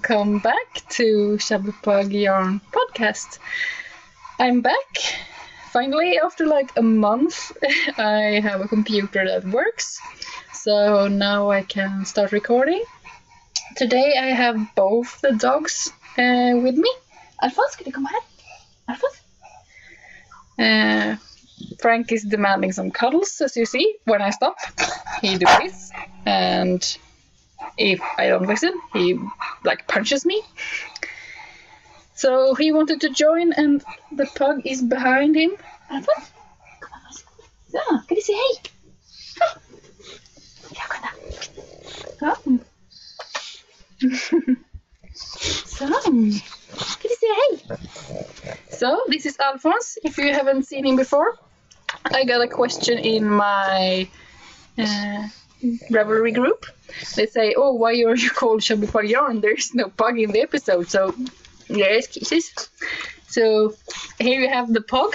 welcome back to ChubbyPugYarn podcast. I'm back. Finally, after like a month, I have a computer that works. So now I can start recording. Today I have both the dogs with me. Alphonse, could you come ahead? Alphonse? Frank is demanding some cuddles, as you see. When I stop, he does this. And if I don't listen, he like punches me. So he wanted to join, and the pug is behind him. Alphonse, come on. So, can you say hey? Come. So, can you say hey? So, this is Alphonse, if you haven't seen him before. I got a question in my Ravelry group. They say, oh, why are you called ChubbyPugYarn? There's no pug in the episode. So, yes, kisses. So, here you have the pug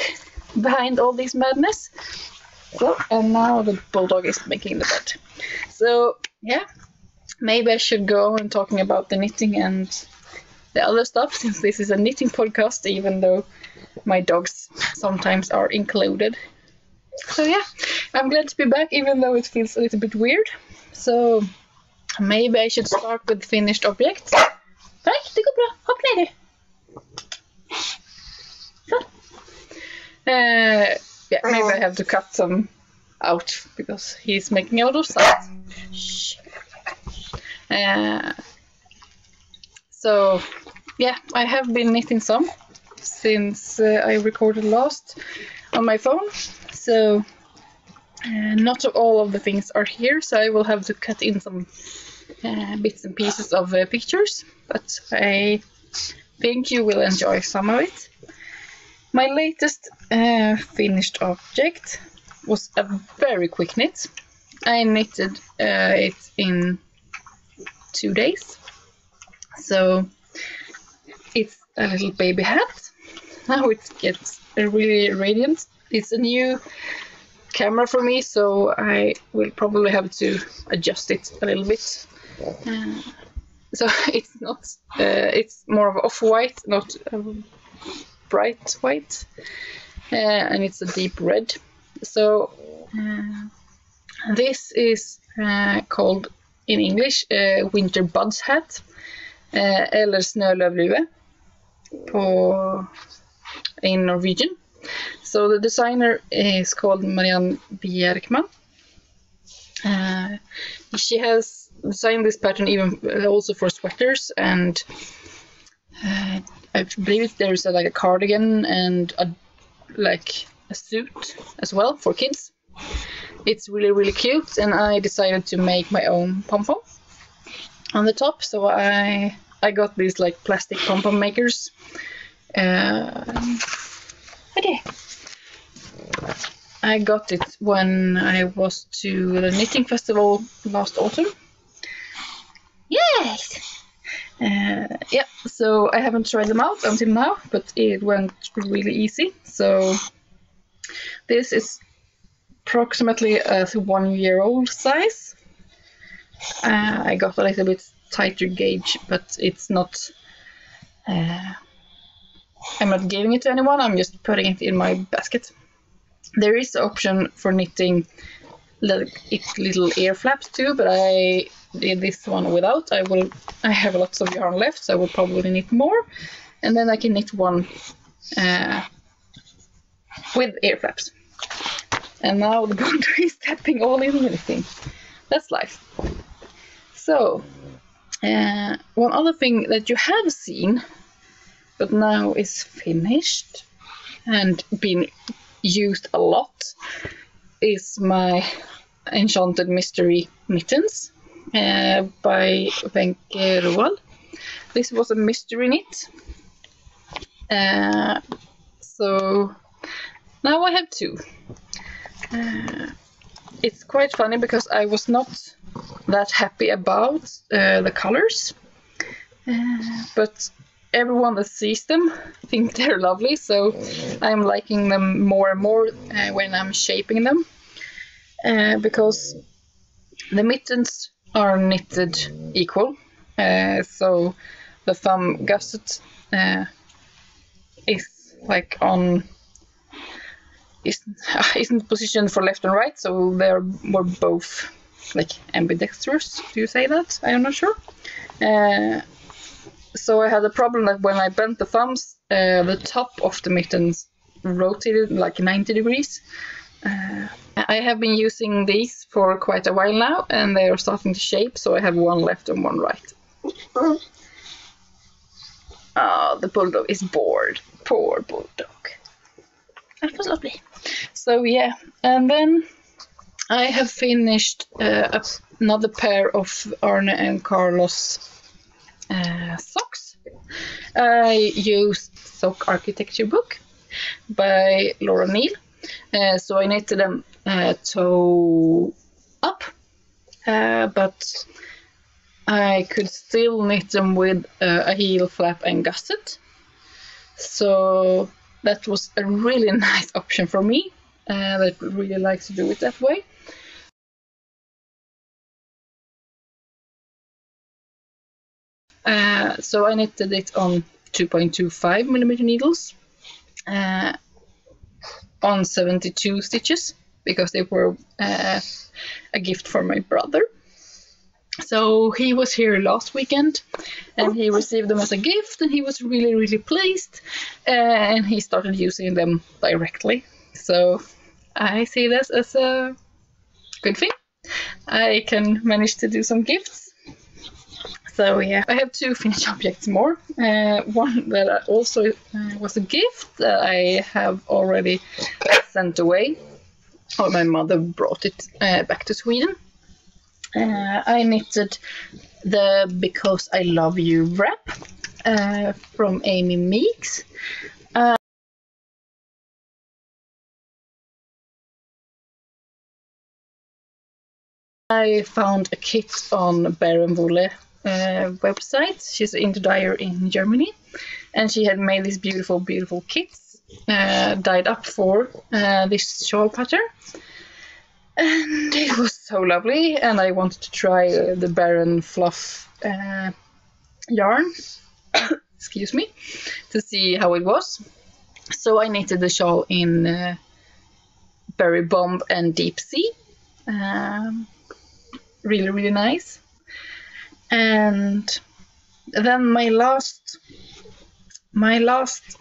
behind all this madness. So, and now the bulldog is making the bed. So, yeah, maybe I should go on talking about the knitting and the other stuff, since this is a knitting podcast, even though my dogs sometimes are included. So yeah, I'm glad to be back, even though it feels a little bit weird. So maybe I should start with finished objects. Right, det går bra. Hopp ner det. Så. Yeah, maybe I have to cut some out because he's making a lot of sounds. Shh. So yeah, I have been knitting some since I recorded last on my phone. So not all of the things are here, so I will have to cut in some bits and pieces of pictures, but I think you will enjoy some of it. My latest finished object was a very quick knit. I knitted it in 2 days. So it's a little baby hat. Now it gets really radiant. It's a new camera for me, so I will probably have to adjust it a little bit. So it's not, it's more of off-white, not bright white, and it's a deep red. So this is called in English winter buds hat, eller snölövlue in Norwegian. So the designer is called Marianne Bjerkman. She has designed this pattern even also for sweaters, and I believe there's like a cardigan and a suit as well for kids. It's really cute, and I decided to make my own pom-pom on the top. So I got these like plastic pom-pom makers. I got it when I was to the knitting festival last autumn. Yes! Yeah, so I haven't tried them out until now, but it went really easy. So this is approximately a 1-year-old size. I got a little bit tighter gauge, but it's not... I'm not giving it to anyone, I'm just putting it in my basket. There is the option for knitting little ear flaps too, but I did this one without. I have lots of yarn left, so I will probably knit more, and then I can knit one with ear flaps. And now the boundary is tapping all in anything. That's life. So, one other thing that you have seen, but now is finished and been used a lot, is my Enchanted Mystery Mittens by Wenche Roald. This was a mystery knit. So now I have 2. It's quite funny because I was not that happy about the colors, but everyone that sees them think they're lovely, so I'm liking them more and more when I'm shaping them, because the mittens are knitted equal, so the thumb gusset is like isn't positioned for left and right, so they were both like ambidextrous. Do you say that? I'm not sure. So I had a problem that when I bent the thumbs, the top of the mittens rotated like 90 degrees. I have been using these for quite a while now, and they are starting to shape, so I have one left and one right. Oh, the bulldog is bored. Poor bulldog. That was lovely. So yeah, and then I have finished another pair of Arne and Carlos socks. I used Sockarchitecture book by Laura Neel. So I knitted them toe up, but I could still knit them with a heel flap and gusset. So that was a really nice option for me that really likes to do it that way. So I knitted it on 2.25mm needles on 72 stitches because they were a gift for my brother. So he was here last weekend and he received them as a gift, and he was really, really pleased, and he started using them directly. So I see this as a good thing. I can manage to do some gifts. So yeah, I have two finished objects more. One that also was a gift that I have already sent away, or my mother brought it back to Sweden. I knitted the Because I Love You wrap from Amy Meeks. I found a kit on Baron Wolle website. She's an indie dyer in Germany, and she had made these beautiful, beautiful kits dyed up for this shawl pattern. And it was so lovely, and I wanted to try the Baron Fluff yarn, excuse me, to see how it was. So I knitted the shawl in Berry Bomb and Deep Sea. Really, really nice. And then my last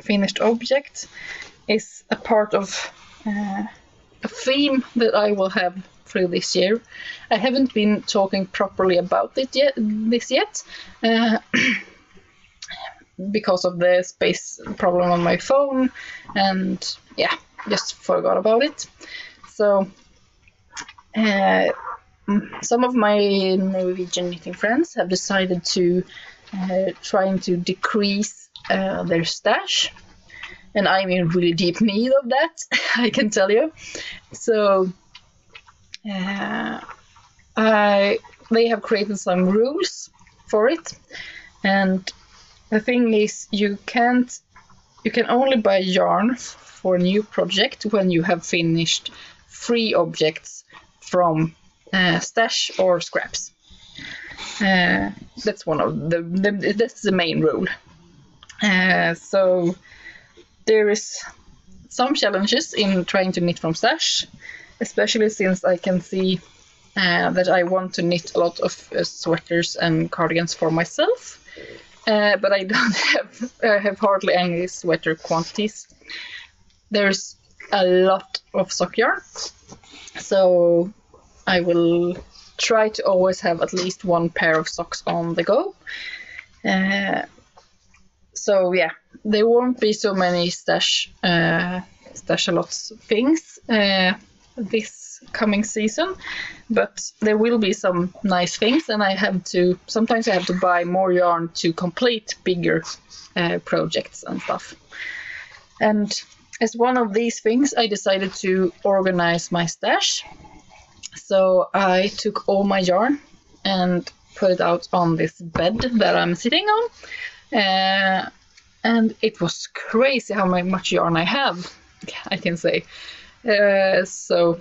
finished object is a part of a theme that I will have through this year. I haven't been talking properly about it yet, because of the space problem on my phone, and yeah, just forgot about it. So some of my Norwegian knitting friends have decided to trying to decrease their stash, and I'm in really deep need of that, I can tell you. So they have created some rules for it, and the thing is, you can only buy yarn for a new project when you have finished 3 objects from stash or scraps. That's one of that's the main rule. So there is some challenges in trying to knit from stash, especially since I can see that I want to knit a lot of sweaters and cardigans for myself, but I have hardly any sweater quantities. There's a lot of sock yarn, so I will try to always have at least one pair of socks on the go. So yeah, there won't be so many stash a lots things this coming season, but there will be some nice things, and sometimes I have to buy more yarn to complete bigger projects and stuff. And as one of these things, I decided to organize my stash. So I took all my yarn and put it out on this bed that I'm sitting on. And it was crazy how much yarn I have, I can say. So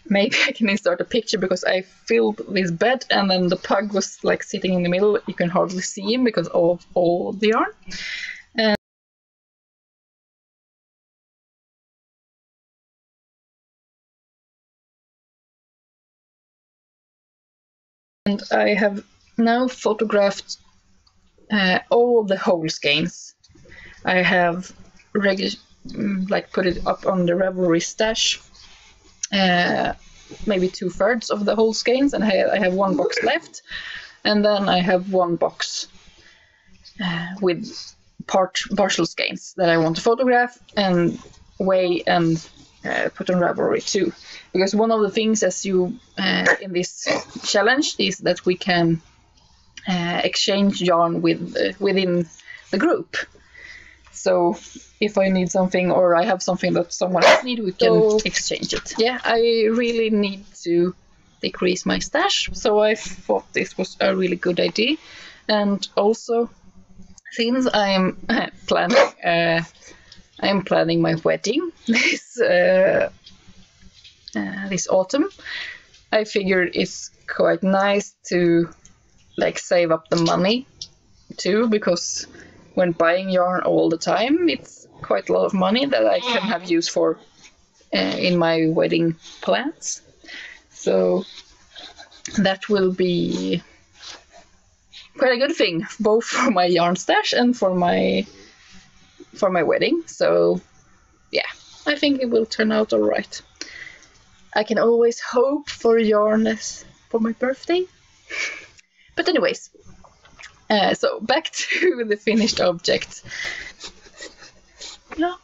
maybe I can insert a picture because I filled this bed and then the pug was like sitting in the middle. You can hardly see him because of all the yarn. And I have now photographed all the whole skeins. I have put it up on the Ravelry stash, maybe 2/3 of the whole skeins, and I have one box left, and then I have one box with partial skeins that I want to photograph and weigh and put on Ravelry too. Because one of the things as you in this challenge is that we can exchange yarn within the group. So if I need something or I have something that someone else needs, we can exchange it. Yeah, I really need to decrease my stash, so I thought this was a really good idea. And also, since I'm planning my wedding this autumn, I figured it's quite nice to like save up the money too, because when buying yarn all the time, it's quite a lot of money that I can have use for in my wedding plans. So that will be quite a good thing, both for my yarn stash and for my wedding. So yeah, I think it will turn out all right. I can always hope for yarn for my birthday. But anyways, so back to the finished object. Yeah.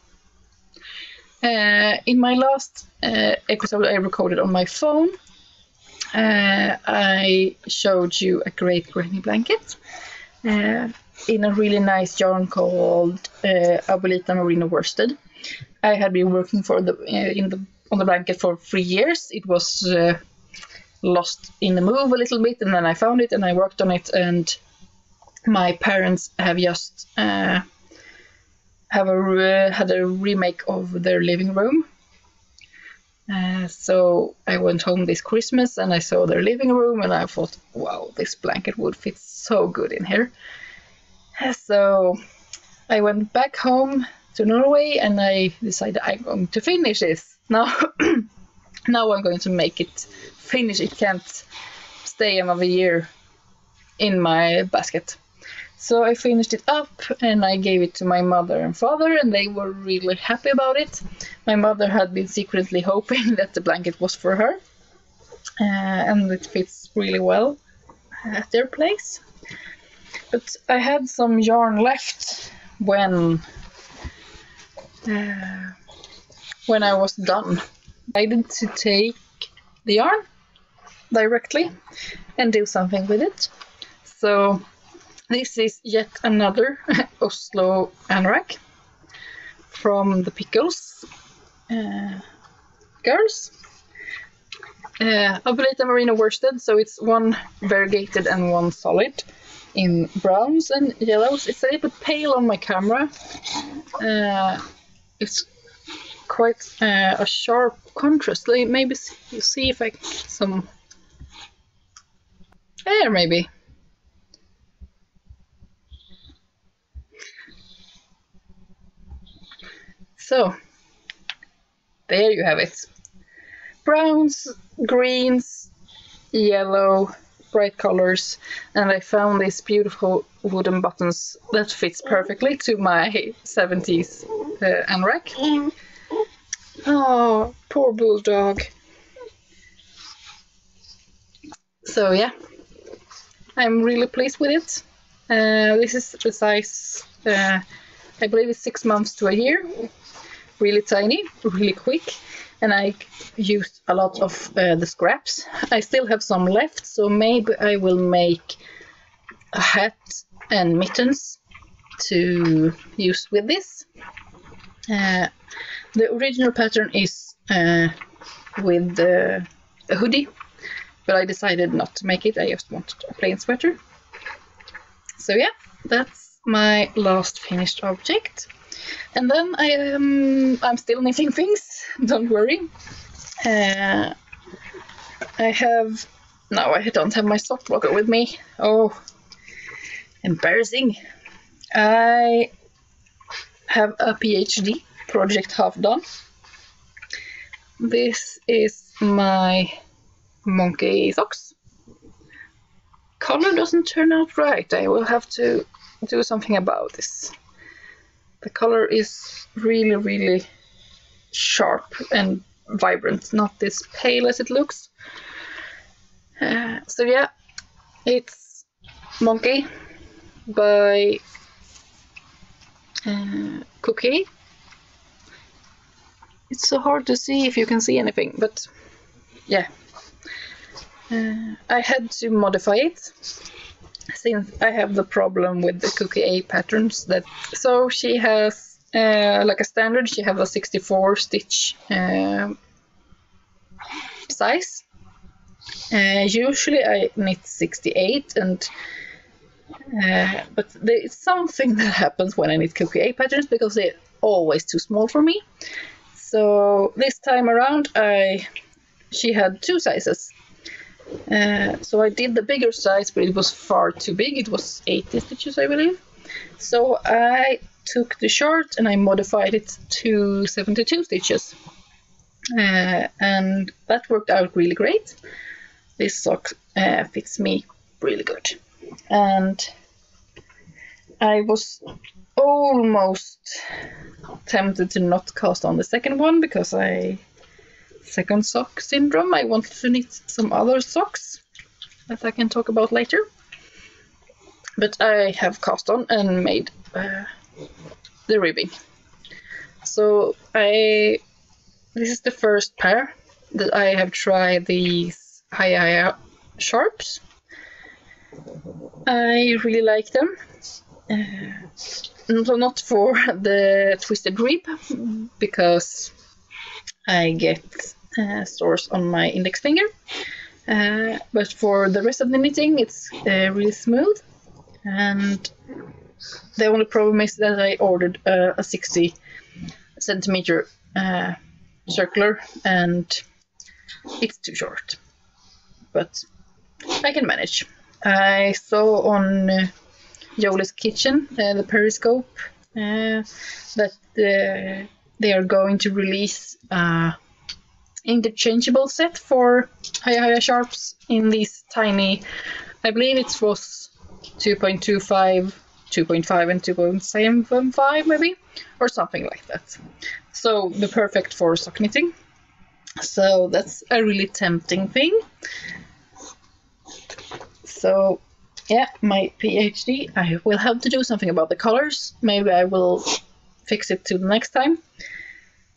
In my last episode I recorded on my phone, I showed you a great granny blanket in a really nice yarn called Abuelita Merino worsted. I had been working for on the blanket for 3 years. It was lost in the move a little bit, and then I found it and I worked on it, and my parents have just had a remake of their living room. So I went home this Christmas and I saw their living room and I thought, wow, this blanket would fit so good in here. So I went back home to Norway and I decided I'm going to finish this. Now I'm going to make it finish. It can't stay another year in my basket. So I finished it up and I gave it to my mother and father, and they were really happy about it. My mother had been secretly hoping that the blanket was for her, and it fits really well at their place. But I had some yarn left when I was done. I decided to take the yarn directly and do something with it. So this is yet another Oslo anorak from the Pickles girls. Abuelita Merino worsted, so it's one variegated and one solid in browns and yellows. It's a little bit pale on my camera. It's quite a sharp contrast. Maybe you see if I get some there, maybe. So, there you have it. Browns, greens, yellow, bright colors, and I found these beautiful wooden buttons that fits perfectly to my 70s anorak. Oh, poor bulldog. So yeah, I'm really pleased with it. This is the size, I believe it's 6 months to a year. Really tiny, really quick, and I used a lot of the scraps. I still have some left, so maybe I will make a hat and mittens to use with this. The original pattern is with a hoodie, but I decided not to make it. I just wanted a plain sweater. So yeah, that's my last finished object. And then I'm still knitting things, don't worry. Now I don't have my sock blocker with me. Oh, embarrassing. I have a PhD project half done. This is my monkey socks. Color doesn't turn out right. I will have to do something about this. The color is really, really sharp and vibrant, not this pale as it looks. So yeah, it's Monkey by Cookie. It's so hard to see if you can see anything, but yeah. I had to modify it since I have the problem with the Cookie A patterns. So she has, like a standard, she has a 64 stitch size. Usually I knit 68, but there's something that happens when I knit Cookie A patterns because they're always too small for me. So this time around she had two sizes. So I did the bigger size, but it was far too big. It was 80 stitches, I believe. So I took the short and I modified it to 72 stitches. And that worked out really great. This sock fits me really good. And I was almost tempted to not cast on the second one because second sock syndrome. I wanted to knit some other socks that I can talk about later. But I have cast on and made the ribbing. So this is the first pair that I have tried these high sharps. I really like them. So not for the twisted rib, because I get sores on my index finger, but for the rest of the knitting it's really smooth. And the only problem is that I ordered a 60 centimeter circular and it's too short, but I can manage. I saw on Jolie's Kitchen, the Periscope, that they are going to release interchangeable set for high sharps in these tiny, I believe it was 2.25, 2.5 and 2.75 maybe, or something like that. So the perfect for sock knitting. So that's a really tempting thing. So yeah, my PhD, I will have to do something about the colors. Maybe I will fix it to the next time.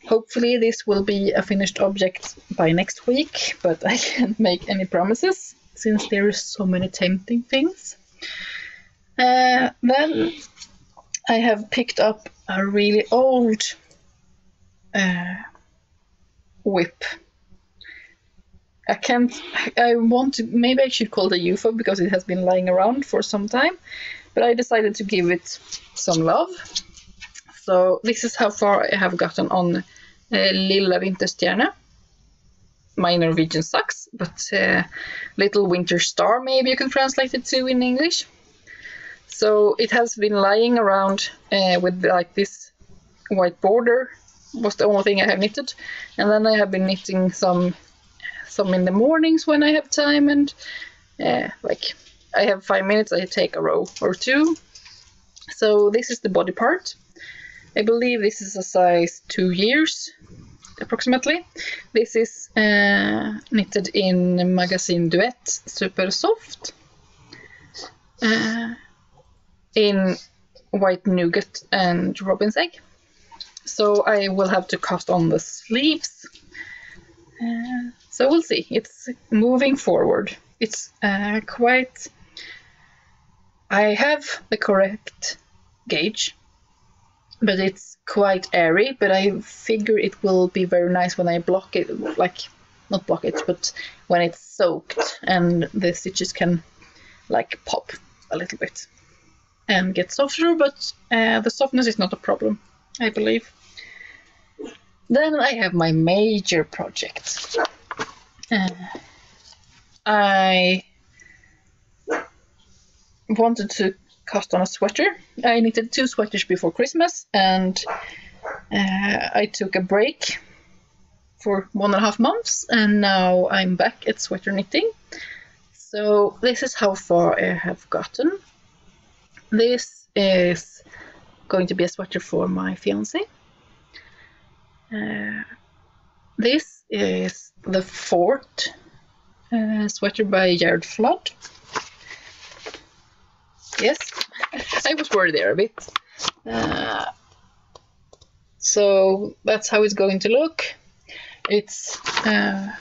Hopefully this will be a finished object by next week, but I can't make any promises since there are so many tempting things. Then I have picked up a really old whip. Maybe I should call it a UFO because it has been lying around for some time, but I decided to give it some love. So this is how far I have gotten on Lilla Vinterstjärna, my Norwegian socks, but Little Winter Star maybe you can translate it to in English. So it has been lying around with like this white border, was the only thing I have knitted, and then I have been knitting some in the mornings when I have time, and like I have 5 minutes, I take a row or two. So this is the body part. I believe this is a size 2 years approximately. This is knitted in Magazine Duet Super Soft in white nougat and robin's egg. So I will have to cast on the sleeves. So we'll see. It's moving forward. It's quite... I have the correct gauge, but it's quite airy, but I figure it will be very nice when I block it, like, not block it, but when it's soaked and the stitches can like pop a little bit and get softer, but the softness is not a problem, I believe. Then I have my major project. I wanted to cast on a sweater. I knitted 2 sweaters before Christmas, and I took a break for 1.5 months, and now I'm back at sweater knitting. So this is how far I have gotten. This is going to be a sweater for my fiance. This is the 4th sweater by Jared Flood. Yes, I was worried there a bit. So that's how it's going to look. It's a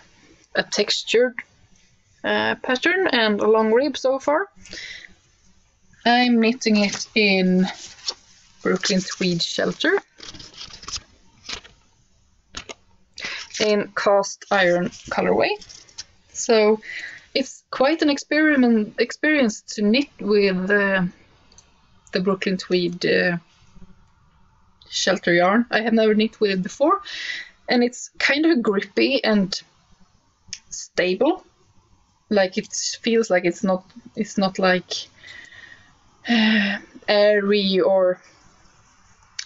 textured pattern and a long rib so far. I'm knitting it in Brooklyn Tweed Shelter in cast iron colorway. So it's quite an experience to knit with the Brooklyn Tweed Shelter yarn. I have never knit with it before, and it's kind of grippy and stable. Like, it feels like it's not like airy or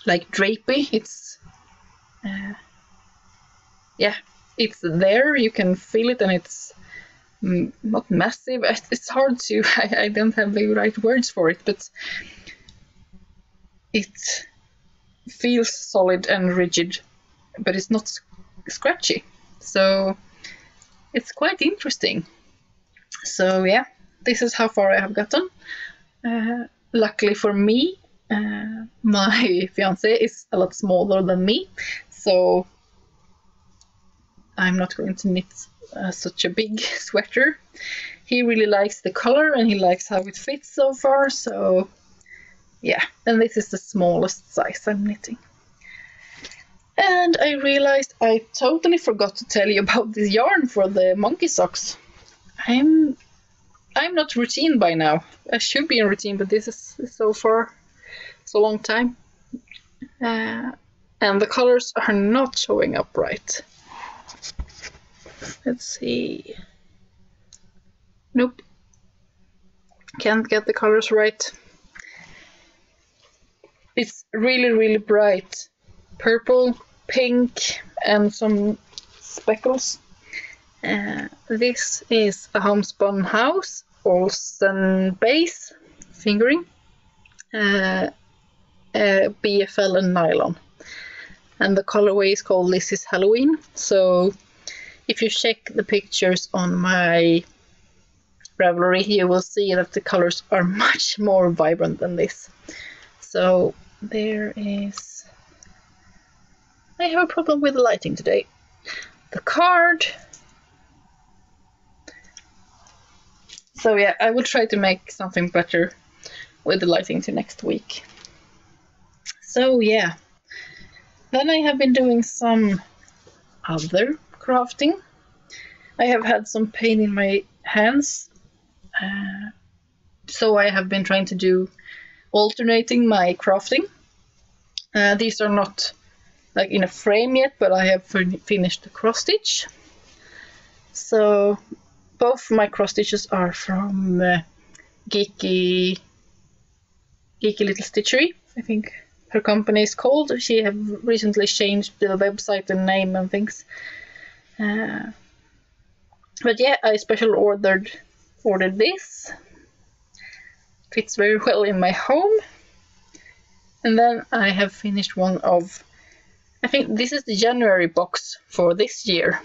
like drapey. It's yeah, it's there, you can feel it, and it's not massive. It's hard to I don't have the right words for it, but it feels solid and rigid, but it's not scratchy, so it's quite interesting. So yeah, this is how far I have gotten. Luckily for me, my fiance is a lot smaller than me, so I'm not going to knit such a big sweater. He really likes the color and he likes how it fits so far, so yeah. And this is the smallest size I'm knitting. And I realized I totally forgot to tell you about this yarn for the monkey socks. I'm not routine by now. I should be in routine, but this is so far it's a long time. And the colors are not showing up right. Let's see. Nope. Can't get the colors right. It's really, really bright purple, pink, and some speckles. This is a homespun house, Olsen base, fingering, BFL and nylon. And the colorway is called This is Halloween. So if you check the pictures on my Ravelry, you will see that the colors are much more vibrant than this. So there is... I have a problem with the lighting today. The card. So yeah, I will try to make something better with the lighting to next week. So yeah. Then I have been doing some other crafting. I have had some pain in my hands, so I have been trying to do alternating my crafting. These are not like in a frame yet, but I have finished the cross stitch. So both my cross stitches are from Geeky Little Stitchery, I think her company is called. She have recently changed the website and name and things. But yeah, I special ordered this. Fits very well in my home. And then I have finished one of, I think this is the January box for this year.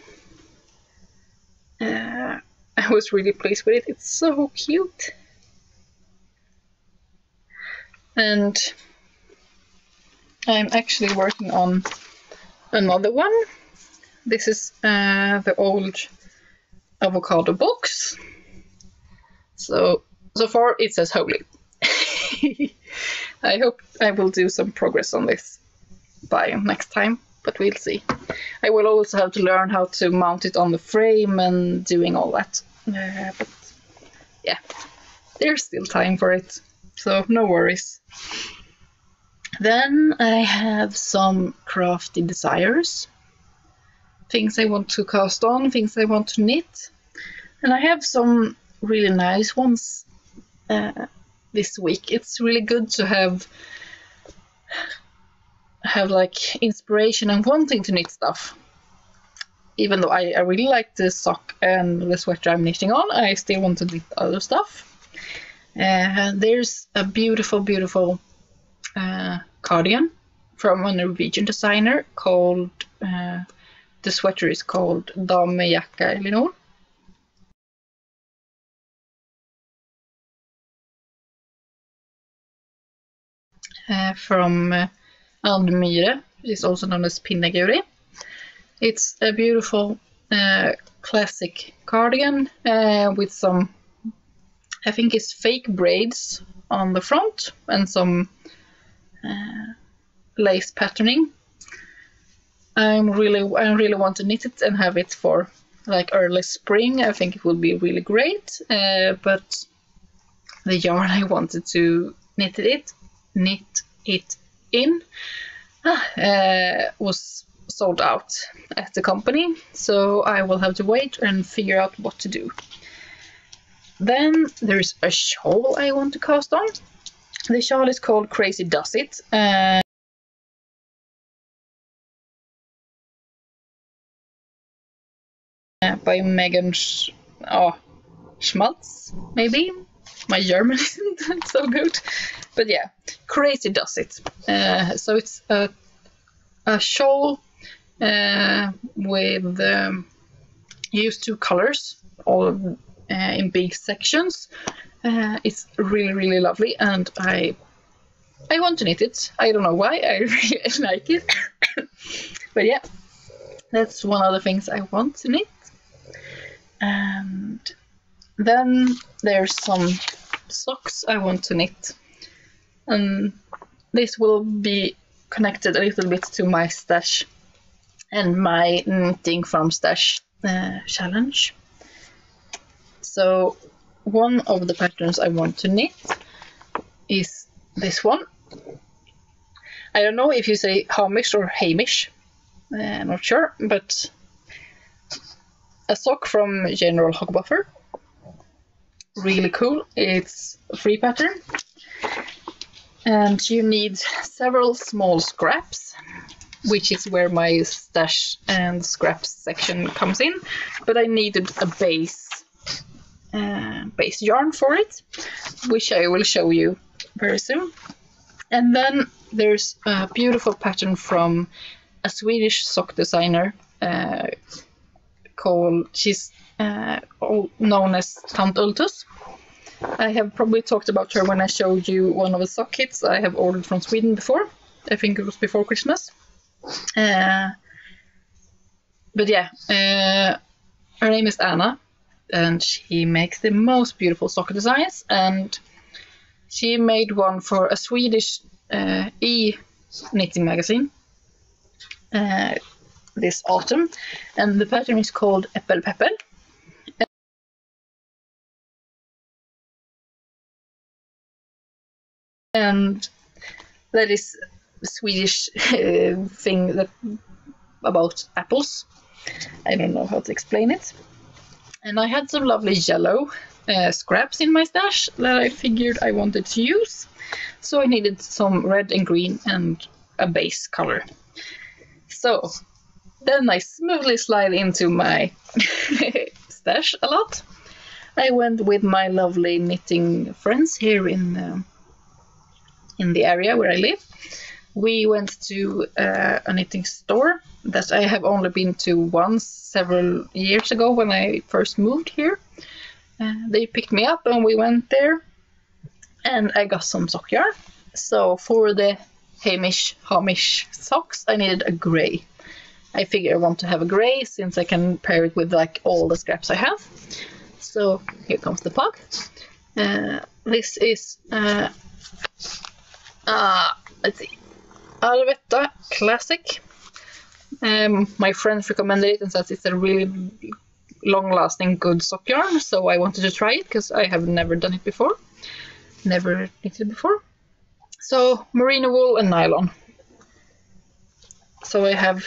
I was really pleased with it. It's so cute. And I'm actually working on another one. This is the old avocado box. So far it says holy. I hope I will do some progress on this by next time, but we'll see. I will also have to learn how to mount it on the frame and doing all that. But yeah, there's still time for it, so no worries. Then I have some Crafty Desires. Things I want to cast on, things I want to knit. And I have some really nice ones this week. It's really good to have like inspiration and wanting to knit stuff. Even though I really like the sock and the sweater I'm knitting on, I still want to knit other stuff. There's a beautiful, beautiful cardigan from a Norwegian designer called, the sweater is called Damejacka Elinor. From Arne Myhre, which is also known as Pinneguri. It's a beautiful classic cardigan with some, I think it's fake braids on the front and some lace patterning. I really want to knit it and have it for like early spring. I think it would be really great, but the yarn I wanted to knit it in was sold out at the company, so I will have to wait and figure out what to do. Then there's a shawl I want to cast on. The shawl is called Crazy Does It. By Megan Schmaltz, maybe? My German isn't so good. But yeah, Crazy Does It. So it's a shawl with used 2 colors, all in big sections. It's really, really lovely, and I want to knit it. I don't know why, I really like it. But yeah, that's one of the things I want to knit. And then there's some socks I want to knit. And this will be connected a little bit to my stash and my knitting from stash challenge. So one of the patterns I want to knit is this one. I don't know if you say Hamish or Hamish, I'm not sure, but a sock from General Hogbuffer. Really cool. It's a free pattern. And you need several small scraps, which is where my stash and scraps section comes in. But I needed a base yarn for it, which I will show you very soon. And then there's a beautiful pattern from a Swedish sock designer she's known as Tant Ultus. I have probably talked about her when I showed you one of the sock kits I have ordered from Sweden before. I think it was before Christmas. But yeah, her name is Anna, and she makes the most beautiful sock designs, and she made one for a Swedish knitting magazine this autumn, and the pattern is called Äppelpeppel. And that is a Swedish thing that about apples. I don't know how to explain it. And I had some lovely yellow scraps in my stash that I figured I wanted to use. So I needed some red and green and a base color. So then I smoothly slide into my stash a lot. I went with my lovely knitting friends here in the area where I live. We went to a knitting store that I have only been to once several years ago when I first moved here. They picked me up and we went there, and I got some sock yarn. So for the Hamish socks I needed a grey. I figure I want to have a grey since I can pair it with like all the scraps I have. So here comes the pug. This is let's see, Arwette Classic. My friends recommended it and says it's a really long-lasting good sock yarn, so I wanted to try it because I have never done it before, never knitted before. So merino wool and nylon. So I have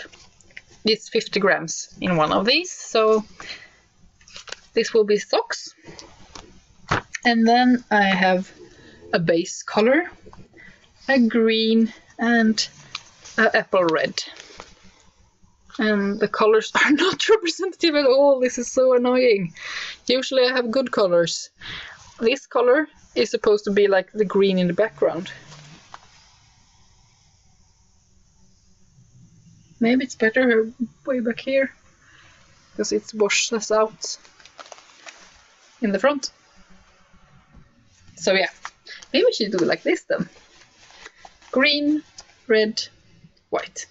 this 50 grams in one of these, so this will be socks. And then I have a base color, a green and an apple red. And the colors are not representative at all. This is so annoying. Usually I have good colors. This color is supposed to be like the green in the background. Maybe it's better way back here, because it washes out in the front. So yeah, maybe we should do it like this then. Green, red, white.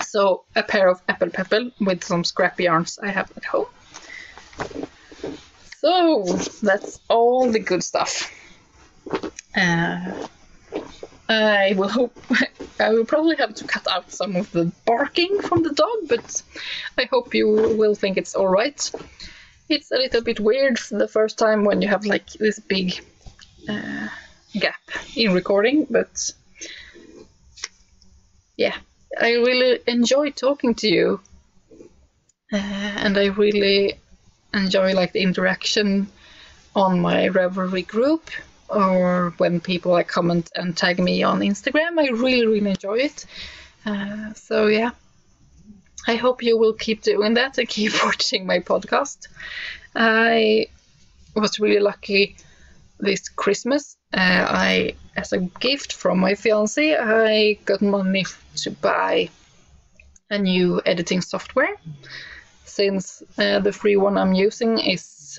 So a pair of apple pebble with some scrappy yarns I have at home. So that's all the good stuff. I will probably have to cut out some of the barking from the dog, but I hope you will think it's alright. It's a little bit weird the first time when you have like this big gap in recording, but yeah, I really enjoy talking to you, and I really enjoy like the interaction on my Revelry group, or when people like comment and tag me on Instagram. I really enjoy it. So yeah, I hope you will keep doing that and keep watching my podcast. I was really lucky this Christmas. As a gift from my fiance, I got money to buy a new editing software, since the free one I'm using is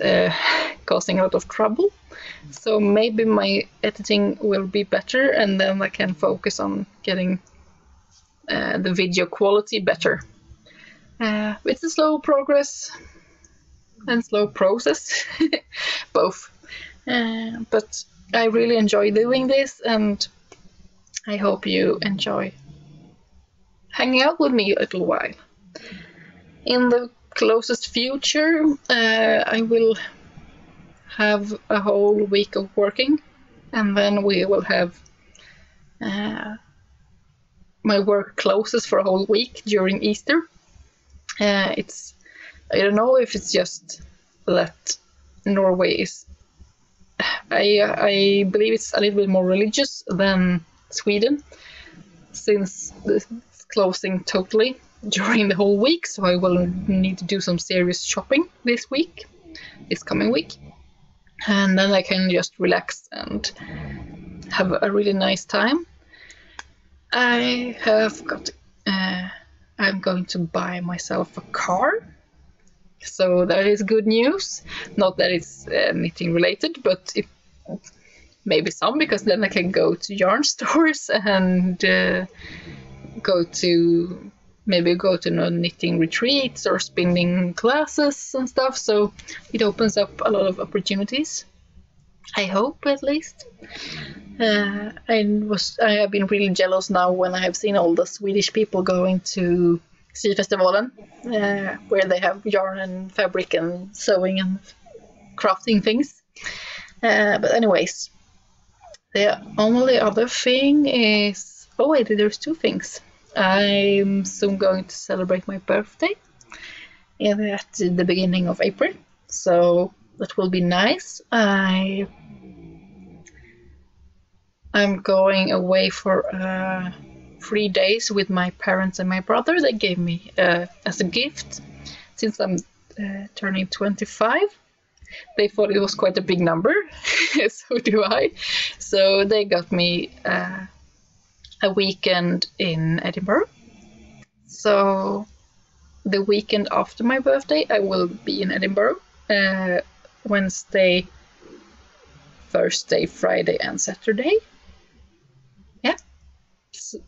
causing a lot of trouble. So maybe my editing will be better, and then I can focus on getting the video quality better. It's a slow progress and slow process, both. But I really enjoy doing this, and I hope you enjoy hanging out with me a little while. In the closest future, I will have a whole week of working, and then we will have my work closes for a whole week during Easter. I don't know if it's just that Norway is, I believe it's a little bit more religious than Sweden, since it's closing totally during the whole week, so I will need to do some serious shopping this coming week, and then I can just relax and have a really nice time. I'm going to buy myself a car, so that is good news. Not that it's knitting related, but maybe some, because then I can go to yarn stores and go to knitting retreats or spinning classes and stuff. So it opens up a lot of opportunities, I hope, at least. I have been really jealous now when I have seen all the Swedish people going to Syfestivalen, where they have yarn and fabric and sewing and crafting things. But anyways, the only other thing is, oh wait, there's two things. I'm soon going to celebrate my birthday at the beginning of April, so that will be nice. I'm going away for 3 days with my parents and my brother. They gave me as a gift, since I'm turning 25. They thought it was quite a big number, so do I. So they got me a weekend in Edinburgh. So the weekend after my birthday, I will be in Edinburgh. Wednesday, Thursday, Friday, and Saturday. Yeah.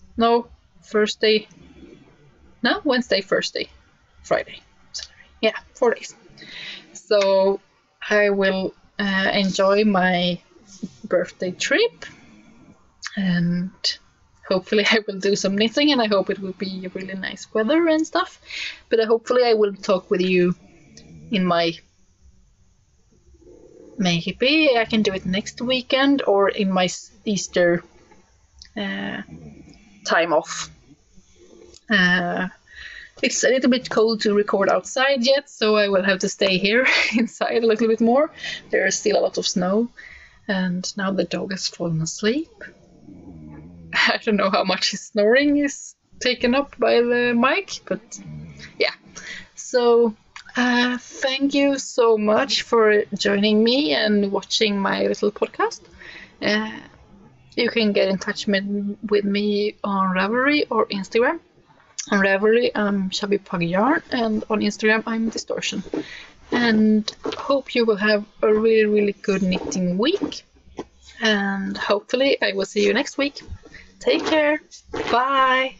Wednesday, Thursday, Friday, Saturday. Yeah, 4 days. So I will enjoy my birthday trip, and hopefully I will do some knitting, and I hope it will be really nice weather and stuff. But hopefully I will talk with you in maybe I can do it next weekend, or in my Easter time off. It's a little bit cold to record outside yet, so I will have to stay here inside a little bit more. There is still a lot of snow, and now the dog has fallen asleep. I don't know how much his snoring is taken up by the mic, but yeah. So thank you so much for joining me and watching my little podcast. You can get in touch with me on Ravelry or Instagram. On Ravelry, I'm ChubbyPugYarn, and on Instagram, I'm Distortion. And hope you will have a really, really good knitting week. And hopefully, I will see you next week. Take care. Bye.